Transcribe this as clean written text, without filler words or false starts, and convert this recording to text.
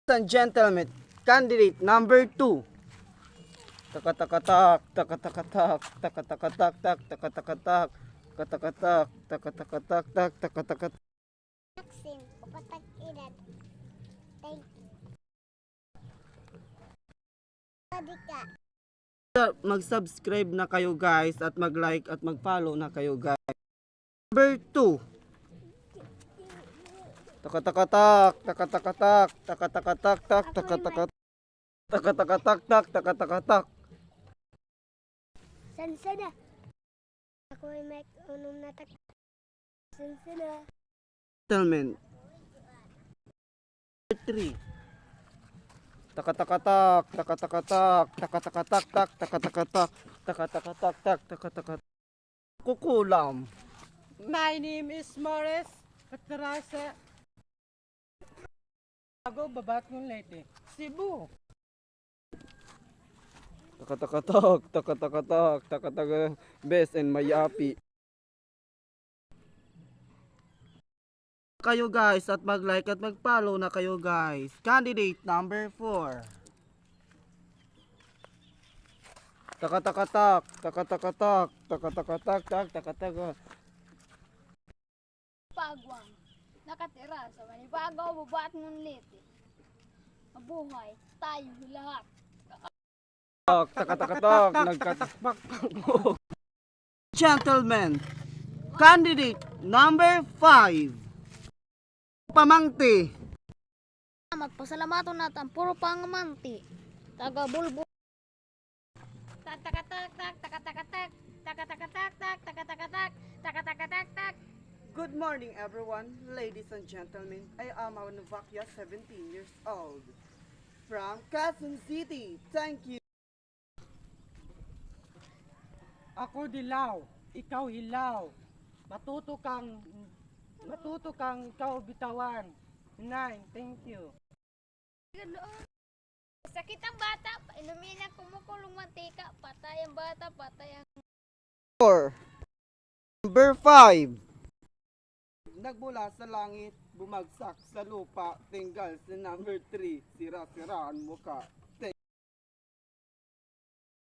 And gentlemen, candidate number 2. Takatakatak, takatakatak, takatakatak, takatakatak, takatakatak, takatakatak, takatakatak. Maxim, upatak edad. Thank you. Mag-subscribe na kayo guys at mag-like at mag-follow na kayo guys. Number 2. Takatakatak, takatakatak, takatakatak, takatakatak, takatakatak, takatakatak. Sansana. Ako ay may unong natak. Sansana. Gentlemen. 3. Takatakatak, takatakatak, takatakatak, takatakatak, takatakatak, takatakatak. Kukulam. My name is Morris Patrasa. Ako babat ng Leyte, Cebu. Takatakatak, takatakatak, takatakatak, best and mayapi. Kayo guys at mag-like at mag-follow na kayo guys. Candidate number 4. Takatakatak, takatakatak, takatakatak, takatakatak. Pagwang, nakatira sa Manibagaw, babat ng Leyte. Mabuhay, tayo lahat. Takatakatak, nagkatakpak. Gentlemen, candidate number 5. Pamangti. Magpasalamaton natin, puro pangamanti. Taga bulbo. Takatakatak, takatakatak, takatakatak, takatakatak, takatakatak. Good morning everyone, ladies and gentlemen. I am Novakya, 17 years old. From Quezon City. Thank you. Ako dilaw, ikaw hilaw. Matuto kang ikaw bitawan. 9, thank you. Sakit ang bata, inumin ang kumukulong mantika, patay ang bata, patay ang... 4. Number 5. Nagmula sa langit, bumagsak sa lupa, tinggal sa number 3, sira-siraan mukha.